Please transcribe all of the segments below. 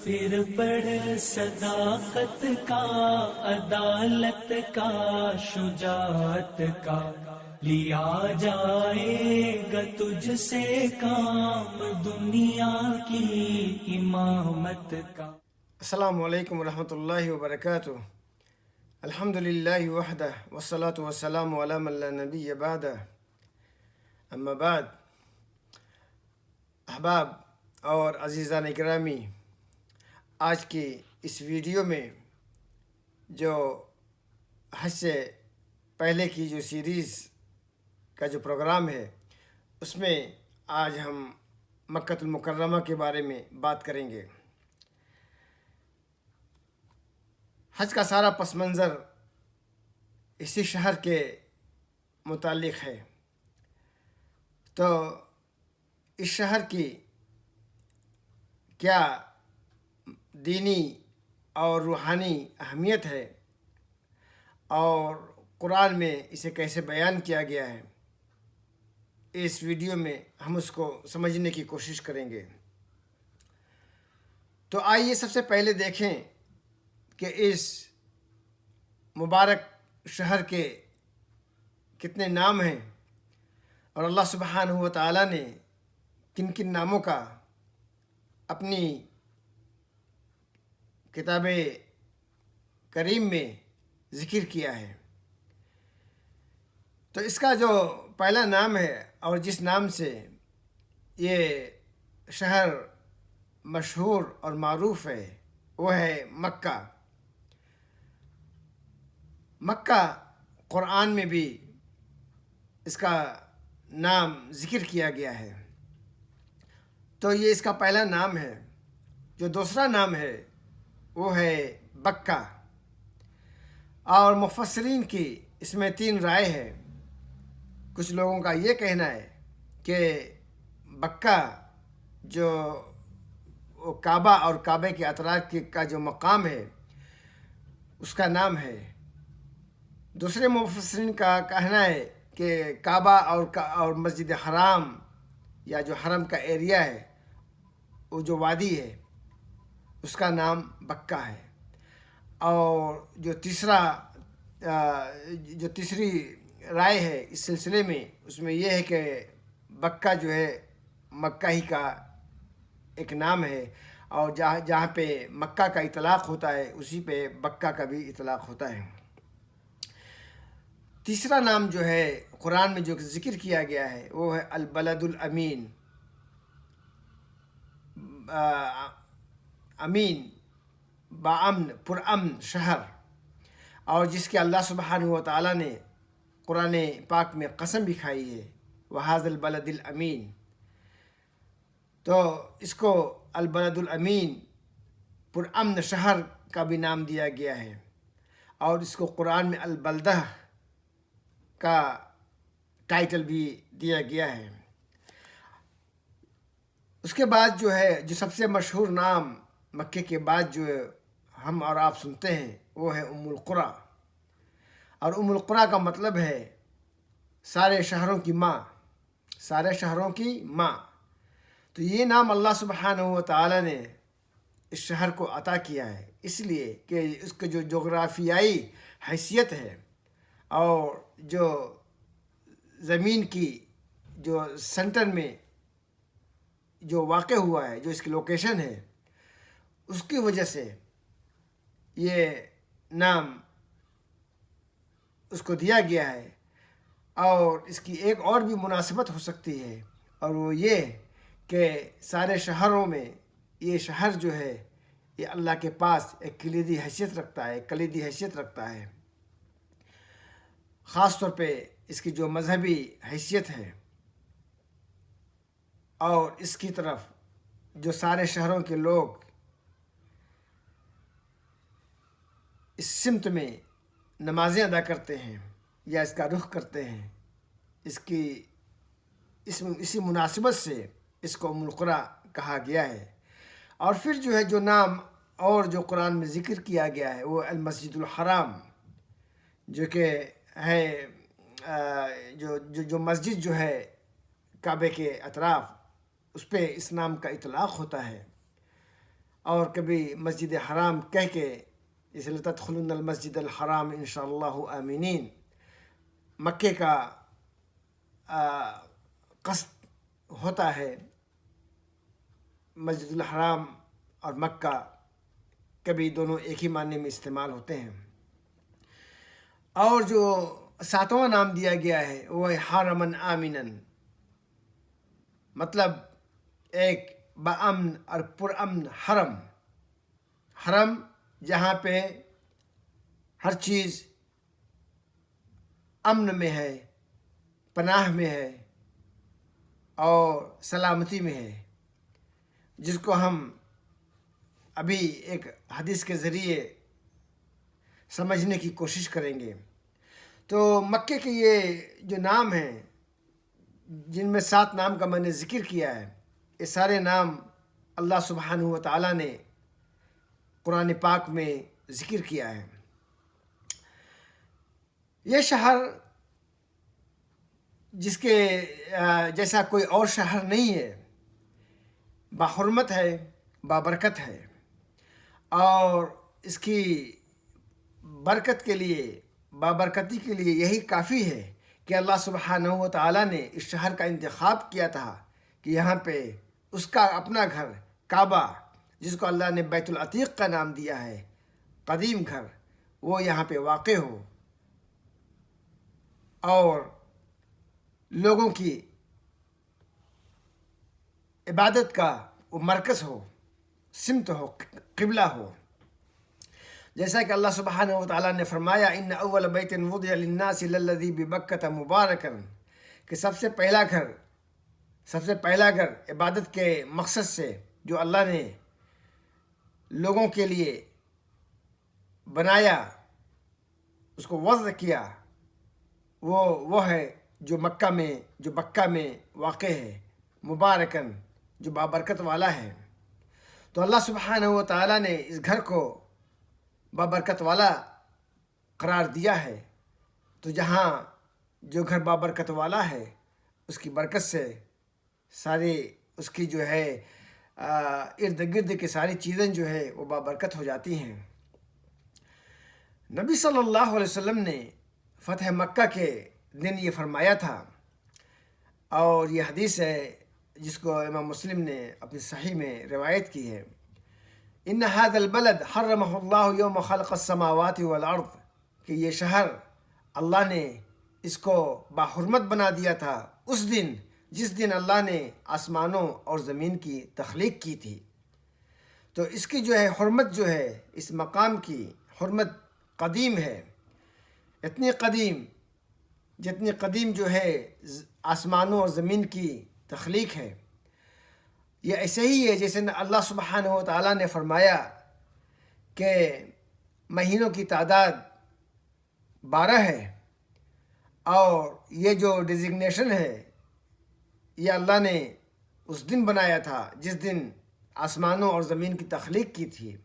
پھر پڑھ صداقت کا، عدالت کا، شجاعت کا، لیا جائے گا تجھ سے کام دنیا کی امامت کا۔ السلام علیکم ورحمۃ اللہ وبرکاتہ۔ الحمد للہ وحدہ والصلاة والسلام علی من لا نبی بعدہ، اما بعد۔ احباب اور عزیزان اکرامی، آج کی اس ویڈیو میں جو حج سے پہلے کی جو سیریز کا جو پروگرام ہے، اس میں آج ہم مکہ المکرمہ کے بارے میں بات کریں گے۔ حج کا سارا پس منظر اسی شہر کے متعلق ہے، تو اس شہر کی کیا دینی اور روحانی اہمیت ہے اور قرآن میں اسے کیسے بیان کیا گیا ہے، اس ویڈیو میں ہم اس کو سمجھنے کی کوشش کریں گے۔ تو آئیے سب سے پہلے دیکھیں کہ اس مبارک شہر کے کتنے نام ہیں اور اللہ سبحانہ و تعالیٰ نے کن کن ناموں کا اپنی کتاب کریم میں ذکر کیا ہے۔ تو اس کا جو پہلا نام ہے اور جس نام سے یہ شہر مشہور اور معروف ہے، وہ ہے مکہ۔ مکہ قرآن میں بھی اس کا نام ذکر کیا گیا ہے، تو یہ اس کا پہلا نام ہے۔ جو دوسرا نام ہے وہ ہے بکہ، اور مفسرین کی اس میں 3 رائے ہے۔ کچھ لوگوں کا یہ کہنا ہے کہ بکہ جو کعبہ اور کعبے کے اطراف کا جو مقام ہے، اس کا نام ہے۔ دوسرے مفسرین کا کہنا ہے کہ کعبہ اور مسجد حرام یا جو حرم کا ایریا ہے، وہ جو وادی ہے، اس کا نام بکہ ہے۔ اور جو تیسری رائے ہے اس سلسلے میں، اس میں یہ ہے کہ بکہ جو ہے مکہ ہی کا ایک نام ہے، اور جہاں پہ مکہ کا اطلاق ہوتا ہے اسی پہ بکہ کا بھی اطلاق ہوتا ہے۔ تیسرا نام جو ہے قرآن میں جو ذکر کیا گیا ہے وہ ہے البلد الامین۔ امین باامن، پرامن شہر، اور جس کے اللہ سبحانہ و تعالیٰ نے قرآن پاک میں قسم بھی کھائی ہے، وَهَذَا الْبَلَدِ الْأَمِينَ۔ تو اس کو البلد الامین، پرامن شہر کا بھی نام دیا گیا ہے، اور اس کو قرآن میں البلدہ کا ٹائٹل بھی دیا گیا ہے۔ اس کے بعد جو ہے جو سب سے مشہور نام مکے کے بعد جو ہم اور آپ سنتے ہیں وہ ہے ام القریٰ، اور ام القریٰ کا مطلب ہے سارے شہروں کی ماں، سارے شہروں کی ماں۔ تو یہ نام اللہ سبحانہ و تعالیٰ نے اس شہر کو عطا کیا ہے، اس لیے کہ اس کے جو جغرافیائی حیثیت ہے اور جو زمین کی جو سینٹر میں جو واقع ہوا ہے، جو اس کی لوکیشن ہے، اس کی وجہ سے یہ نام اس کو دیا گیا ہے۔ اور اس کی ایک اور بھی مناسبت ہو سکتی ہے، اور وہ یہ کہ سارے شہروں میں یہ شہر جو ہے یہ اللہ کے پاس ایک کلیدی حیثیت رکھتا ہے، خاص طور پہ اس کی جو مذہبی حیثیت ہے، اور اس کی طرف جو سارے شہروں کے لوگ اس سمت میں نمازیں ادا کرتے ہیں یا اس کا رخ کرتے ہیں، اسی مناسبت سے اس کو ام القریٰ کہا گیا ہے۔ اور پھر جو ہے جو نام اور جو قرآن میں ذکر کیا گیا ہے وہ المسجد الحرام، جو کہ ہے جو مسجد جو ہے کعبے کے اطراف، اس پہ اس نام کا اطلاق ہوتا ہے۔ اور کبھی مسجد حرام کہہ کے، جیسے لتدخلن المسجد الحرام انشاءاللہ آمینین، مکے کا قصد ہوتا ہے۔ مسجد الحرام اور مکہ کبھی دونوں ایک ہی معنی میں استعمال ہوتے ہیں۔ اور جو ساتواں نام دیا گیا ہے وہ ہے حرمن آمنن، مطلب ایک بامن اور پرامن حرم، حرم جہاں پہ ہر چیز امن میں ہے، پناہ میں ہے اور سلامتی میں ہے، جس کو ہم ابھی ایک حدیث کے ذریعے سمجھنے کی کوشش کریں گے۔ تو مکے کے یہ جو نام ہیں، جن میں 7 نام کا میں نے ذکر کیا ہے، یہ سارے نام اللہ سبحانہ و تعالیٰ نے قرآن پاک میں ذکر کیا ہے۔ یہ شہر جس کے جیسا کوئی اور شہر نہیں ہے، باحرمت ہے، بابرکت ہے، اور اس کی برکت کے لیے، بابرکتی کے لیے یہی کافی ہے کہ اللہ سبحانہ و تعالیٰ نے اس شہر کا انتخاب کیا تھا کہ یہاں پہ اس کا اپنا گھر کعبہ، جس کو اللہ نے بیت العتیق کا نام دیا ہے، قدیم گھر، وہ یہاں پہ واقع ہو اور لوگوں کی عبادت کا وہ مرکز ہو، سمت ہو، قبلہ ہو۔ جیسا کہ اللہ سبحانہ و تعالیٰ نے فرمایا ان اول بیت وضع للناس للذی ببکۃ مبارکا، کہ سب سے پہلا گھر عبادت کے مقصد سے جو اللہ نے لوگوں کے لیے بنایا، اس کو وضع کیا، وہ ہے جو مکہ میں واقع ہے، مبارکن، جو بابرکت والا ہے۔ تو اللہ سبحانہ و تعالیٰ نے اس گھر کو بابرکت والا قرار دیا ہے۔ تو جہاں جو گھر بابرکت والا ہے، اس کی برکت سے ساری اس کی جو ہے ارد گرد کی ساری چیزیں جو ہے وہ بابرکت ہو جاتی ہیں۔ نبی صلی اللہ علیہ وسلم نے فتح مکہ کے دن یہ فرمایا تھا، اور یہ حدیث ہے جس کو امام مسلم نے اپنی صحیح میں روایت کی ہے، ان هذا البلد حرمه اللہ یوم خلق السماوات والارض، کہ یہ شہر اللہ نے اس کو باحرمت بنا دیا تھا اس دن جس دن اللہ نے آسمانوں اور زمین کی تخلیق کی تھی۔ تو اس کی جو ہے حرمت، جو ہے اس مقام کی حرمت قدیم ہے، اتنی قدیم جتنی قدیم جو ہے آسمانوں اور زمین کی تخلیق ہے۔ یہ ایسے ہی ہے جیسے اللہ سبحانہ و تعالیٰ نے فرمایا کہ مہینوں کی تعداد 12 ہے، اور یہ جو ڈیزگنیشن ہے یہ اللہ نے اس دن بنایا تھا جس دن آسمانوں اور زمین کی تخلیق کی تھی،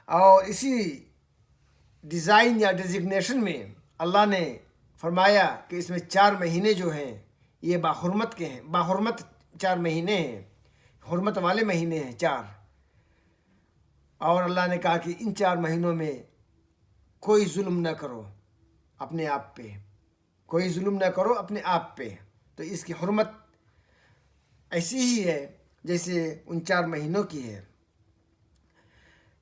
اور اسی ڈیزائن یا ڈیزگنیشن میں اللہ نے فرمایا کہ اس میں 4 مہینے جو ہیں یہ باحرمت کے ہیں، باحرمت 4 مہینے ہیں، حرمت والے مہینے ہیں 4۔ اور اللہ نے کہا کہ ان 4 مہینوں میں کوئی ظلم نہ کرو اپنے آپ پہ، کوئی ظلم نہ کرو اپنے آپ پہ۔ تو اس کی حرمت ایسی ہی ہے جیسے ان 4 مہینوں کی ہے۔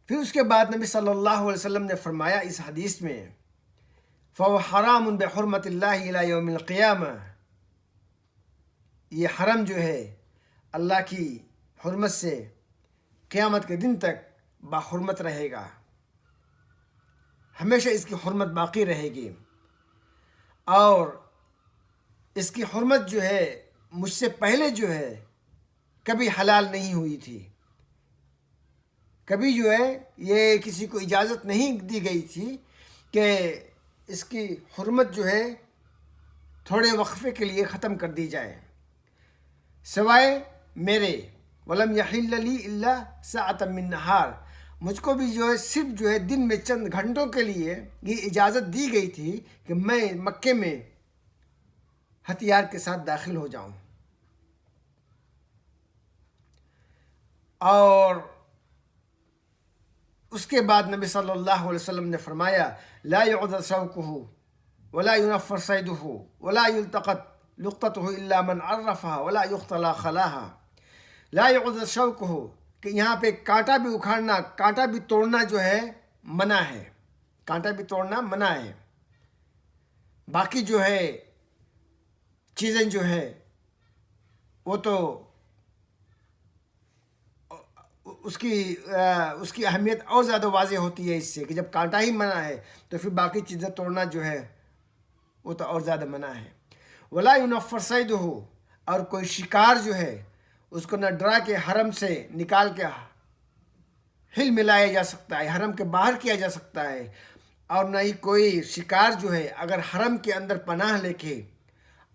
پھر اس کے بعد نبی صلی اللہ علیہ وسلم نے فرمایا اس حدیث میں، فَهُوَ حَرَامٌ بِحُرْمَةِ اللَّهِ إِلَى يَوْمِ الْقِيَامَةِ، یہ حرم جو ہے اللہ کی حرمت سے قیامت کے دن تک باحرمت رہے گا، ہمیشہ اس کی حرمت باقی رہے گی۔ اور اس کی حرمت جو ہے مجھ سے پہلے جو ہے کبھی حلال نہیں ہوئی تھی، کبھی جو ہے یہ کسی کو اجازت نہیں دی گئی تھی کہ اس کی حرمت جو ہے تھوڑے وقفے کے لیے ختم کر دی جائے، سوائے میرے وَلَمْ يَحِلَّ لِي إِلَّا سَاعَةً مِّن نَّهَارٍ، مجھ کو بھی جو ہے صرف جو ہے دن میں چند گھنٹوں کے لیے یہ اجازت دی گئی تھی کہ میں مکے میں ہتھیار کے ساتھ داخل ہو جاؤں۔ اور اس کے بعد نبی صلی اللہ علیہ وسلم نے فرمایا لا يعضد شوكه ولا ينفر صيده ولا يلتقط لقطته الا من عرفها ولا يختلى خلاها. لا يعضد شوكه کہ یہاں پہ کانٹا بھی اکھاڑنا، کانٹا بھی توڑنا جو ہے منع ہے، کانٹا بھی توڑنا منع ہے. باقی جو ہے چیزیں جو ہے وہ تو اس کی اہمیت اور زیادہ واضح ہوتی ہے اس سے، کہ جب کانٹا ہی منع ہے تو پھر باقی چیزیں توڑنا جو ہے وہ تو اور زیادہ منع ہے. ولا ينفر صیدہ، اور کوئی شکار جو ہے اس کو نہ ڈرا کے حرم سے نکال کے ہل ملایا جا سکتا ہے، حرم کے باہر کیا جا سکتا ہے، اور نہ ہی کوئی شکار جو ہے اگر حرم کے اندر پناہ لے کے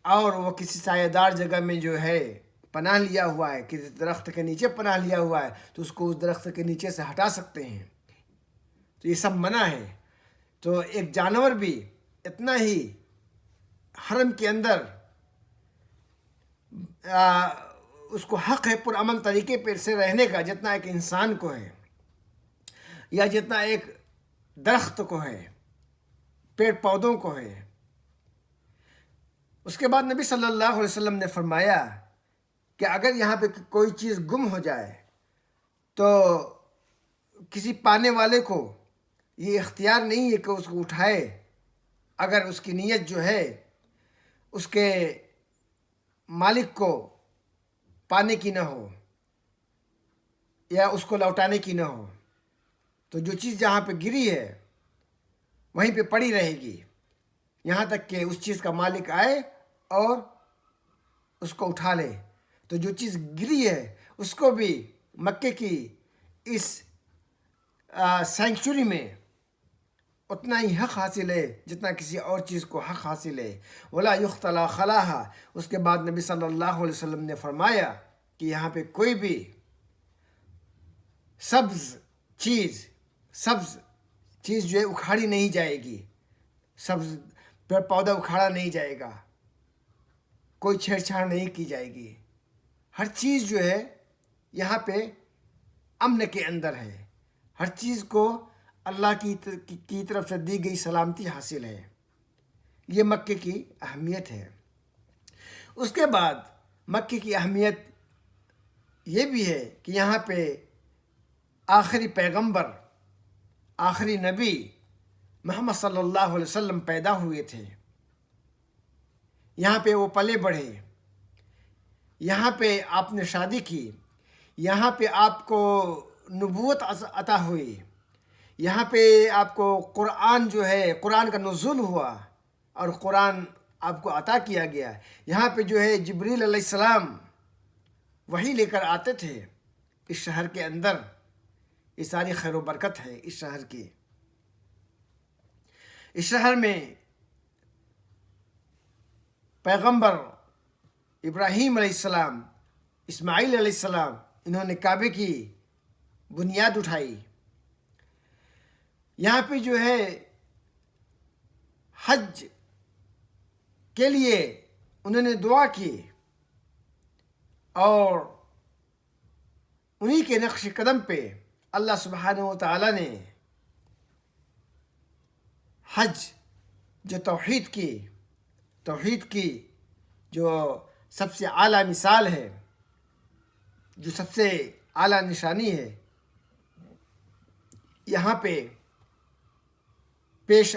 اور وہ کسی سایہ دار جگہ میں جو ہے پناہ لیا ہوا ہے، کسی درخت کے نیچے پناہ لیا ہوا ہے، تو اس کو اس درخت کے نیچے سے ہٹا سکتے ہیں. تو یہ سب منع ہے. تو ایک جانور بھی اتنا ہی حرم کے اندر اس کو حق ہے پرامن طریقے پر سے رہنے کا جتنا ایک انسان کو ہے، یا جتنا ایک درخت کو ہے، پیڑ پودوں کو ہے. اس کے بعد نبی صلی اللہ علیہ وسلم نے فرمایا کہ اگر یہاں پہ کوئی چیز گم ہو جائے تو کسی پانے والے کو یہ اختیار نہیں ہے کہ اس کو اٹھائے، اگر اس کی نیت جو ہے اس کے مالک کو پانے کی نہ ہو یا اس کو لوٹانے کی نہ ہو. تو جو چیز جہاں پہ گری ہے وہیں پہ پڑی رہے گی یہاں تک کہ اس چیز کا مالک آئے اور اس کو اٹھا لے. تو جو چیز گری ہے اس کو بھی مکے کی اس سینکچوری میں اتنا ہی حق حاصل ہے جتنا کسی اور چیز کو حق حاصل ہے. ولا یختلی خلاها. اس کے بعد نبی صلی اللہ علیہ وسلم نے فرمایا کہ یہاں پہ کوئی بھی سبز چیز جو ہے اکھاڑی نہیں جائے گی، سبز پیڑ پودا اکھاڑا نہیں جائے گا، کوئی چھیڑ چھاڑ نہیں کی جائے گی. ہر چیز جو ہے یہاں پہ امن کے اندر ہے، ہر چیز کو اللہ کی طرف سے دی گئی سلامتی حاصل ہے. یہ مکے کی اہمیت ہے. اس کے بعد مکے کی اہمیت یہ بھی ہے کہ یہاں پہ آخری پیغمبر، آخری نبی محمد صلی اللہ علیہ وسلم پیدا ہوئے تھے. یہاں پہ وہ پلے بڑھے، یہاں پہ آپ نے شادی کی، یہاں پہ آپ کو نبوت عطا ہوئی، یہاں پہ آپ کو قرآن جو ہے قرآن کا نزول ہوا اور قرآن آپ کو عطا کیا گیا. یہاں پہ جو ہے جبریل علیہ السلام وہی لے کر آتے تھے. اس شہر کے اندر یہ ساری خیر و برکت ہے اس شہر کی. اس شہر میں پیغمبر ابراہیم علیہ السلام، اسماعیل علیہ السلام، انہوں نے کعبے کی بنیاد اٹھائی. یہاں پہ جو ہے حج کے لیے انہوں نے دعا کی اور انہی کے نقش قدم پہ اللہ سبحانہ و تعالیٰ نے حج جو توحید کی جو سب سے اعلیٰ مثال ہے، جو سب سے اعلیٰ نشانی ہے، یہاں پہ پیش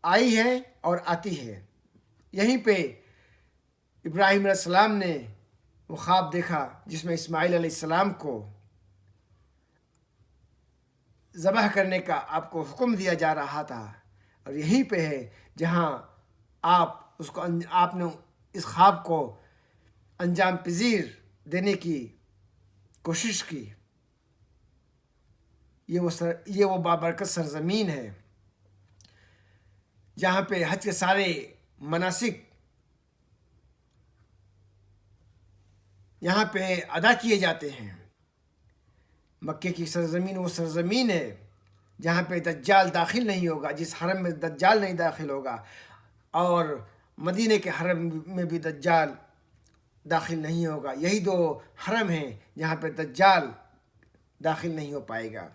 آئی ہے اور آتی ہے. یہیں پہ ابراہیم علیہ السلام نے وہ خواب دیکھا جس میں اسماعیل علیہ السلام کو ذبح کرنے کا آپ کو حکم دیا جا رہا تھا، اور یہیں پہ ہے جہاں آپ نے اس خواب کو انجام پذیر دینے کی کوشش کی. یہ وہ بابرکت سرزمین ہے جہاں پہ حج کے سارے مناسک یہاں پہ ادا کیے جاتے ہیں. مکے کی سرزمین وہ سرزمین ہے جہاں پہ دجال داخل نہیں ہوگا، جس حرم میں دجال نہیں داخل ہوگا، اور مدینے کے حرم میں بھی دجال داخل نہیں ہوگا. یہی دو حرم ہیں جہاں پہ دجال داخل نہیں ہو پائے گا.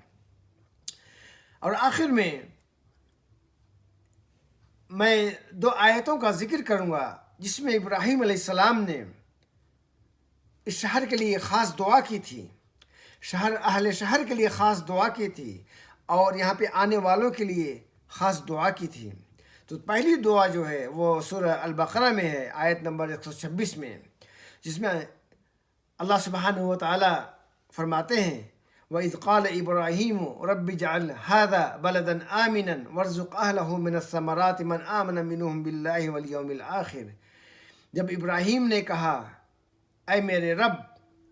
اور آخر میں میں 2 آیتوں کا ذکر کروں گا جس میں ابراہیم علیہ السلام نے اس شہر کے لیے خاص دعا کی تھی، اہل شہر کے لیے خاص دعا کی تھی، اور یہاں پہ آنے والوں کے لیے خاص دعا کی تھی۔ تو پہلی دعا جو ہے وہ سورہ البقرہ میں ہے، آیت نمبر 126 میں، جس میں اللہ سبحانہ و تعالی فرماتے ہیں وَإِذْ قَالَ إِبْرَاهِيمُ رَبِّ اجْعَلْ هَذَا بَلَدًا آمِنًا وَارْزُقْ أَهْلَهُ مِنَ الثَّمَرَاتِ مَنْ آمَنَ مِنْهُمْ بِاللَّهِ وَالْيَوْمِ الْآخِرِ۔ جب ابراہیم نے کہا اے میرے رب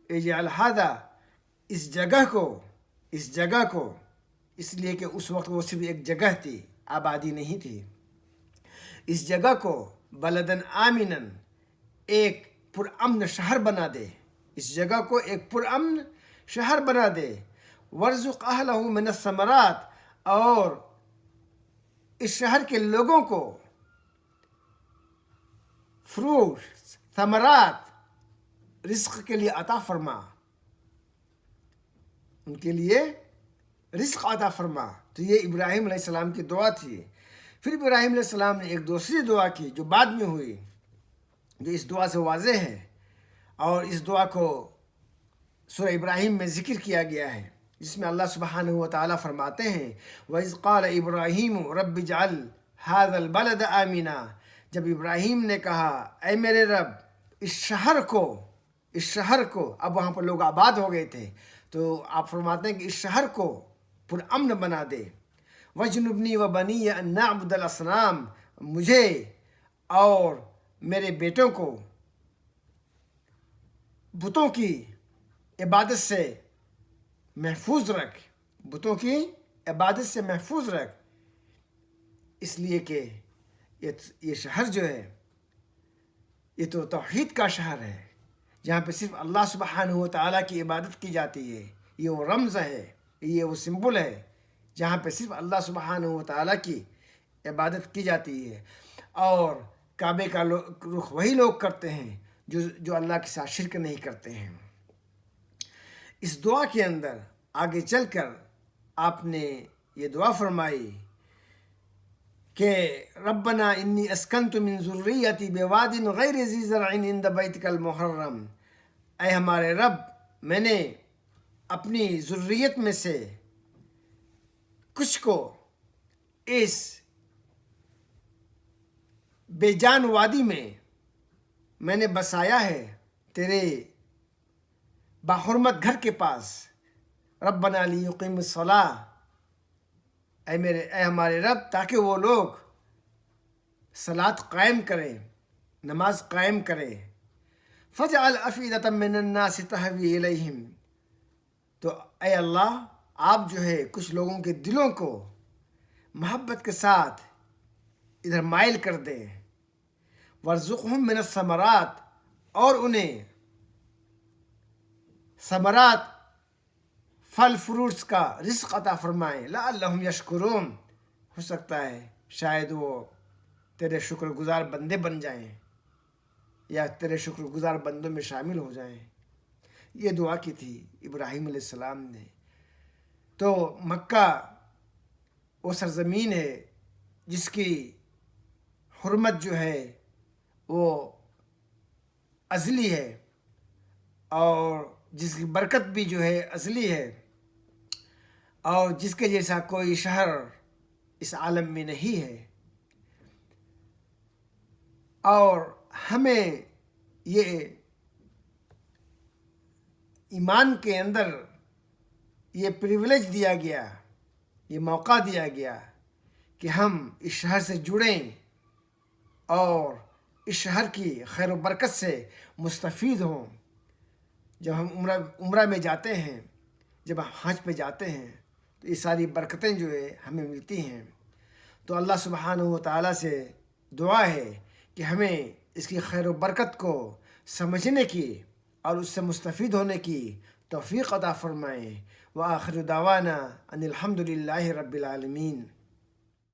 اجعل هذا، اس جگہ کو، اس لیے کہ اس وقت وہ صرف ایک جگہ تھی، آبادی نہیں تھی، اس جگہ کو بلدن آمنن، ایک پرامن شہر بنا دے، اس جگہ کو ایک پرامن شہر بنا دے، ورزق اہلہ من الثمرات، اور اس شہر کے لوگوں کو فروٹ ثمرات رزق کے لیے عطا فرما، ان کے لیے رزق عطا فرما۔ تو یہ ابراہیم علیہ السلام کی دعا تھی۔ پھر ابراہیم علیہ السلام نے ایک دوسری دعا کی جو بعد میں ہوئی، جو اس دعا سے واضح ہے، اور اس دعا کو سورہ ابراہیم میں ذکر کیا گیا ہے، جس میں اللہ سبحانہ و تعالیٰ فرماتے ہیں وَإِذْ قَالَ إِبْرَاهِيمُ رَبِّ اجْعَلْ هَذَا الْبَلَدَ آمِنًا، جب ابراہیم نے کہا اے میرے رب اس شہر کو، اب وہاں پر لوگ آباد ہو گئے تھے، تو آپ فرماتے ہیں کہ اس شہر کو پرامن بنا دے، وَاجْنُبْنِي وَبَنِيَّ أَن نَعْبُدَ الْأَصْنَامَ، مجھے اور میرے بیٹوں کو بتوں کی عبادت سے محفوظ رکھ، بتوں کی عبادت سے محفوظ رکھ، اس لیے کہ یہ شہر جو ہے یہ تو توحید کا شہر ہے، جہاں پہ صرف اللہ سبحانہ و تعالیٰ کی عبادت کی جاتی ہے، یہ وہ رمز ہے، یہ وہ سمبل ہے جہاں پہ صرف اللہ سبحانہ و تعالیٰ کی عبادت کی جاتی ہے، اور کعبے کا رخ وہی لوگ کرتے ہیں جو اللہ کے ساتھ شرک نہیں کرتے ہیں۔ اس دعا کے اندر آگے چل کر آپ نے یہ دعا فرمائی کہ ربنا انی اسکنت من ذریتی بواد غیر ذی زرع عند بیتک المحرم، اے ہمارے رب میں نے اپنی ذریت میں سے کچھ کو اس بے جان وادی میں نے بسایا ہے تیرے باحرمت گھر کے پاس، ربنا لیقیم الصلاۃ، اے ہمارے رب تاکہ وہ لوگ صلاۃ قائم کریں، نماز قائم کریں، فجعل افئدۃ من الناس تہوی الیہم، تو اے اللہ آپ جو ہے کچھ لوگوں کے دلوں کو محبت کے ساتھ ادھر مائل کر دیں، وارزقہم من الثمرات، اور انہیں ثمرات پھل فروٹس کا رزق عطا فرمائیں، لعلہم یشکرون، ہو سکتا ہے شاید وہ تیرے شکر گزار بندے بن جائیں یا تیرے شکر گزار بندوں میں شامل ہو جائیں۔ یہ دعا کی تھی ابراہیم علیہ السلام نے۔ تو مکہ وہ سرزمین ہے جس کی حرمت جو ہے وہ ازلی ہے، اور جس کی برکت بھی جو ہے ازلی ہے، اور جس کے جیسا کوئی شہر اس عالم میں نہیں ہے، اور ہمیں یہ ایمان کے اندر یہ پریویلیج دیا گیا، یہ موقع دیا گیا کہ ہم اس شہر سے جڑیں اور اس شہر کی خیر و برکت سے مستفید ہوں۔ جب ہم عمرہ میں جاتے ہیں، جب ہم حج پہ جاتے ہیں، تو یہ ساری برکتیں جو ہے ہمیں ملتی ہیں۔ تو اللہ سبحانہ و تعالیٰ سے دعا ہے کہ ہمیں اس کی خیر و برکت کو سمجھنے کی اور اس سے مستفید ہونے کی توفیق عطا فرمائیں۔ وآخر دعوانا ان الحمد للہ رب العالمین۔